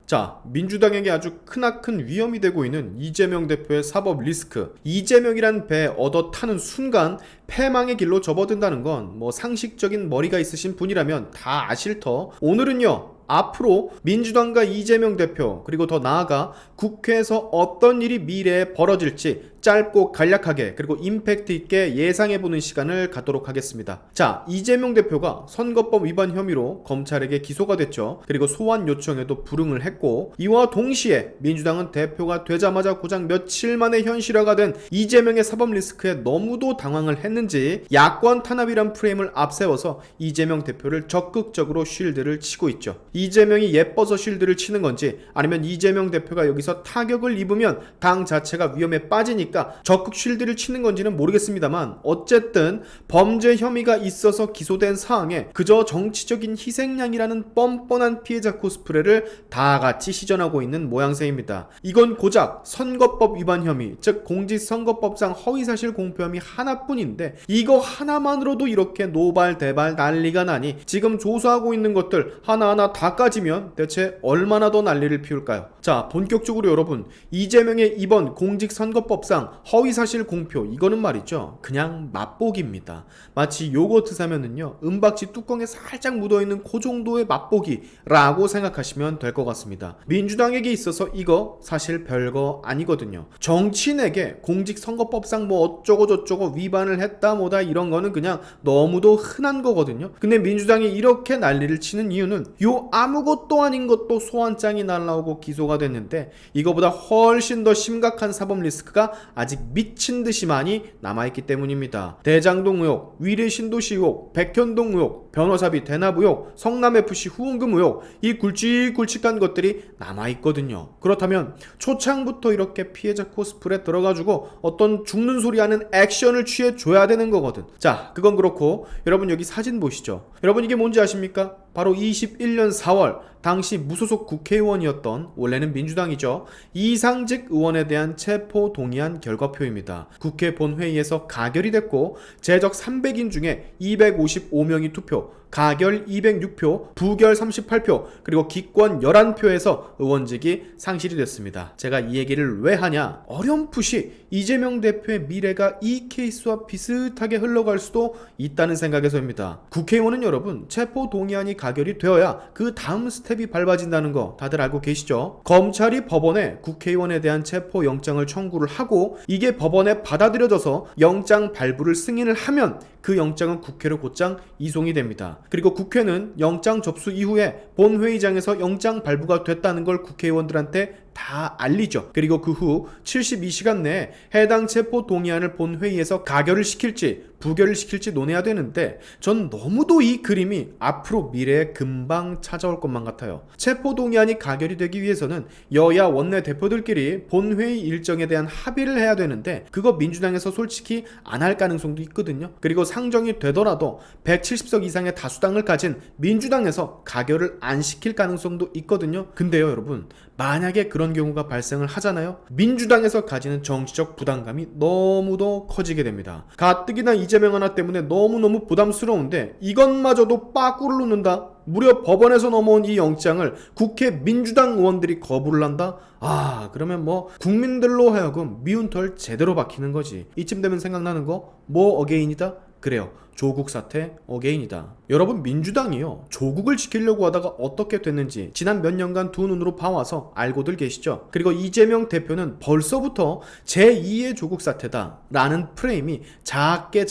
자, 민주당에게 아주 크나큰 위험이 되고 있는 이재명 대표의 사법 리스크. 이재명이란 배 얻어 타는 순간 패망의 길로 접어든다는 건 뭐 상식적인 머리가 있으신 분이라면 다 아실 터. 오늘은요, 앞으로 민주당과 이재명 대표, 그리고 더 나아가 국회에서 어떤 일이 미래에 벌어질지 짧고 간략하게, 그리고 임팩트 있게 예상해보는 시간을 갖도록 하겠습니다. 자, 이재명 대표가 선거법 위반 혐의로 검찰에게 기소가 됐죠. 그리고 소환 요청에도 불응을 했고, 이와 동시에 민주당은 대표가 되자마자 고작 며칠 만에 현실화가 된 이재명의 사법 리스크에 너무도 당황을 했는지 야권 탄압이란 프레임을 앞세워서 이재명 대표를 적극적으로 쉴드를 치고 있죠. 이재명이 예뻐서 쉴드를 치는 건지, 아니면 이재명 대표가 여기서 타격을 입으면 당 자체가 위험에 빠지니까 적극 쉴드를 치는 건지는 모르겠습니다만, 어쨌든 범죄 혐의가 있어서 기소된 사항에 그저 정치적인 희생양이라는 뻔뻔한 피해자 코스프레를 다 같이 시전하고 있는 모양새입니다. 이건 고작 선거법 위반 혐의, 즉 공직선거법상 허위사실 공표 혐의 하나뿐인데, 이거 하나만으로도 이렇게 노발대발 난리가 나니 지금 조사하고 있는 것들 하나하나 다 까지면 대체 얼마나 더 난리를 피울까요? 자, 본격적으로 여러분, 이재명의 이번 공직선거법상 허위사실 공표, 이거는 말이죠, 그냥 맛보기입니다. 마치 요거트 사면은요, 은박지 뚜껑에 살짝 묻어있는 그 정도의 맛보기라고 생각하시면 될 것 같습니다. 민주당에게 있어서 이거 사실 별거 아니거든요. 정치인에게 공직선거법상 뭐 어쩌고 저쩌고 위반을 했다 뭐다 이런 거는 그냥 너무도 흔한 거거든요. 근데 민주당이 이렇게 난리를 치는 이유는 요 아무것도 아닌 것도 소환장이 날라오고 기소가 됐는데, 이거보다 훨씬 더 심각한 사법 리스크가 아직 미친 듯이 많이 남아있기 때문입니다. 대장동 의혹, 위례신도시 의혹, 백현동 의혹, 변호사비 대납 의혹, 성남FC 후원금 의혹, 이 굵직굵직한 것들이 남아있거든요. 그렇다면 초창부터 이렇게 피해자 코스프레 들어가지고 어떤 죽는 소리 하는 액션을 취해줘야 되는 거거든. 자, 그건 그렇고 여러분 여기 사진 보시죠. 여러분 이게 뭔지 아십니까? 바로 21년 4월 당시 무소속 국회의원이었던, 원래는 민주당이죠, 이상직 의원에 대한 체포 동의안 결과표입니다. 국회 본회의에서 가결이 됐고 제적 300인 중에 255명이 투표, 가결 206표, 부결 38표, 그리고 기권 11표에서 의원직이 상실이 됐습니다. 제가 이 얘기를 왜 하냐? 어렴풋이 이재명 대표의 미래가 이 케이스와 비슷하게 흘러갈 수도 있다는 생각에서입니다. 국회의원은 여러분, 체포 동의안이 가결이 되어야 그 다음 스텝이 밟아진다는 거 다들 알고 계시죠? 검찰이 법원에 국회의원에 대한 체포 영장을 청구를 하고 이게 법원에 받아들여져서 영장 발부를 승인을 하면 그 영장은 국회로 곧장 이송이 됩니다. 그리고 국회는 영장 접수 이후에 본회의장에서 영장 발부가 됐다는 걸 국회의원들한테 다 알리죠. 그리고 그 후 72시간 내에 해당 체포 동의안을 본회의에서 가결을 시킬지 부결을 시킬지 논해야 되는데, 전 너무도 이 그림이 앞으로 미래에 금방 찾아올 것만 같아요. 체포 동의안이 가결이 되기 위해서는 여야 원내 대표들끼리 본회의 일정에 대한 합의를 해야 되는데, 그거 민주당에서 솔직히 안 할 가능성도 있거든요. 그리고 상정이 되더라도 170석 이상의 다수당을 가진 민주당에서 가결을 안 시킬 가능성도 있거든요. 근데요 여러분, 만약에 그런 경우가 발생을 하잖아요, 민주당에서 가지는 정치적 부담감이 너무도 커지게 됩니다. 가뜩이나 이재명 하나 때문에 너무너무 부담스러운데 이것마저도 빠꾸를 놓는다? 무려 법원에서 넘어온 이 영장을 국회 민주당 의원들이 거부를 한다? 아, 그러면 뭐 국민들로 하여금 미운 털 제대로 박히는 거지. 이쯤 되면 생각나는 거 뭐 어게인이다? 그래요, 조국 사태 어게인이다. 여러분, 민주당이요, 조국을 지키려고 하다가 어떻게 됐는지 지난 몇 년간 두 눈으로 봐와서 알고들 계시죠? 그리고 이재명 대표는 벌써부터 제2의 조국 사태다 라는 프레임이 작게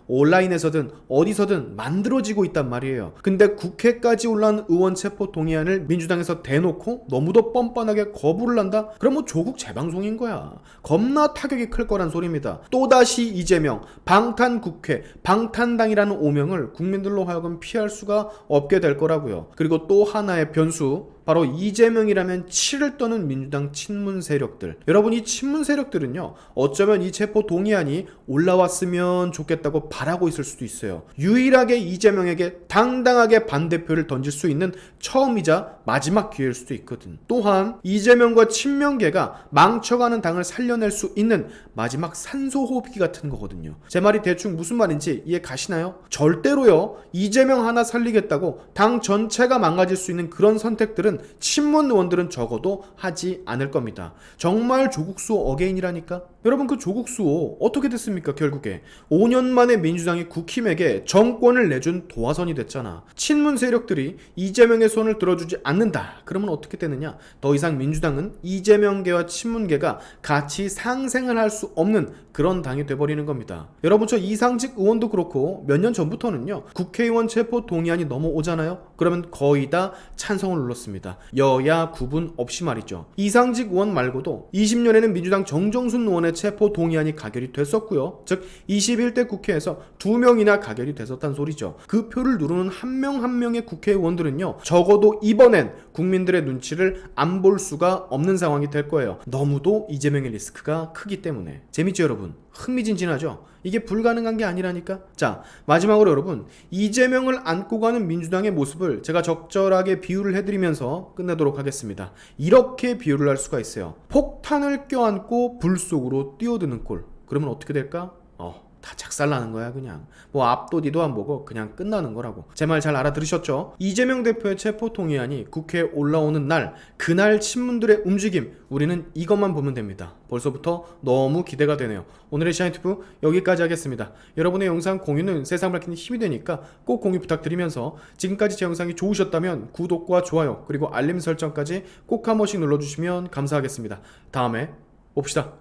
온라인에서든 어디서든 만들어지고 있단 말이에요. 근데 국회까지 올라온 의원 체포 동의안을 민주당에서 대놓고 너무도 뻔뻔하게 거부를 한다? 그럼 뭐 조국 재방송인 거야. 겁나 타격이 클 거란 소리입니다. 또다시 이재명 방탄국회, 방탄당이라는 오명을 국민들로 하여금 피할 수가 없게 될 거라고요. 그리고 또 하나의 변수, 바로 이재명이라면 치를 떠는 민주당 친문 세력들. 여러분, 이 친문 세력들은요, 어쩌면 이 체포 동의안이 올라왔으면 좋겠다고 바라고 있을 수도 있어요. 유일하게 이재명에게 당당하게 반대표를 던질 수 있는 처음이자 마지막 기회일 수도 있거든. 또한 이재명과 친명계가 망쳐가는 당을 살려낼 수 있는 마지막 산소호흡기 같은 거거든요. 제 말이 대충 무슨 말인지 이해 가시나요? 절대로요, 이재명 하나 살리겠다고 당 전체가 망가질 수 있는 그런 선택들은 일은 친문 의원들은 적어도 하지 않을 겁니다. 정말 조국 수호 어게인이라니까. 여러분, 그 조국 수호 어떻게 됐습니까? 결국에 5년 만에 민주당이 국힘에게 정권을 내준 도화선이 됐잖아. 친문 세력들이 이재명의 손을 들어주지 않는다. 그러면 어떻게 되느냐? 더 이상 민주당은 이재명계와 친문계가 같이 상생을 할 수 없는 그런 당이 돼버리는 겁니다. 여러분, 저 이상직 의원도 그렇고 몇 년 전부터는요, 국회의원 체포 동의안이 넘어오잖아요. 그러면 거의 다 찬성을 눌렀습니다. 여야 구분 없이 말이죠. 이상직 의원 말고도 20년에는 민주당 정정순 의원의 체포 동의안이 가결이 됐었고요. 즉 21대 국회에서 2명이나 가결이 됐었단 소리죠. 그 표를 누르는 한 명 한 명의 국회의원들은요, 적어도 이번엔 국민들의 눈치를 안 볼 수가 없는 상황이 될 거예요. 너무도 이재명의 리스크가 크기 때문에. 재밌죠 여러분? 흥미진진하죠? 이게 불가능한 게 아니라니까. 자, 마지막으로 여러분, 이재명을 안고 가는 민주당의 모습을 제가 적절하게 비유를 해드리면서 끝내도록 하겠습니다. 이렇게 비유를 할 수가 있어요. 폭탄을 껴안고 불 속으로 뛰어드는 꼴. 그러면 어떻게 될까? 다 작살나는 거야. 그냥 뭐 앞도 뒤도 안 보고 그냥 끝나는 거라고. 제 말 잘 알아들으셨죠? 이재명 대표의 체포동의안이 국회에 올라오는 날, 그날 친문들의 움직임, 우리는 이것만 보면 됩니다. 벌써부터 너무 기대가 되네요. 오늘의 샤인튜브 여기까지 하겠습니다. 여러분의 영상 공유는 세상 밝히는 힘이 되니까 꼭 공유 부탁드리면서, 지금까지 제 영상이 좋으셨다면 구독과 좋아요 그리고 알림 설정까지 꼭 한 번씩 눌러주시면 감사하겠습니다. 다음에 봅시다.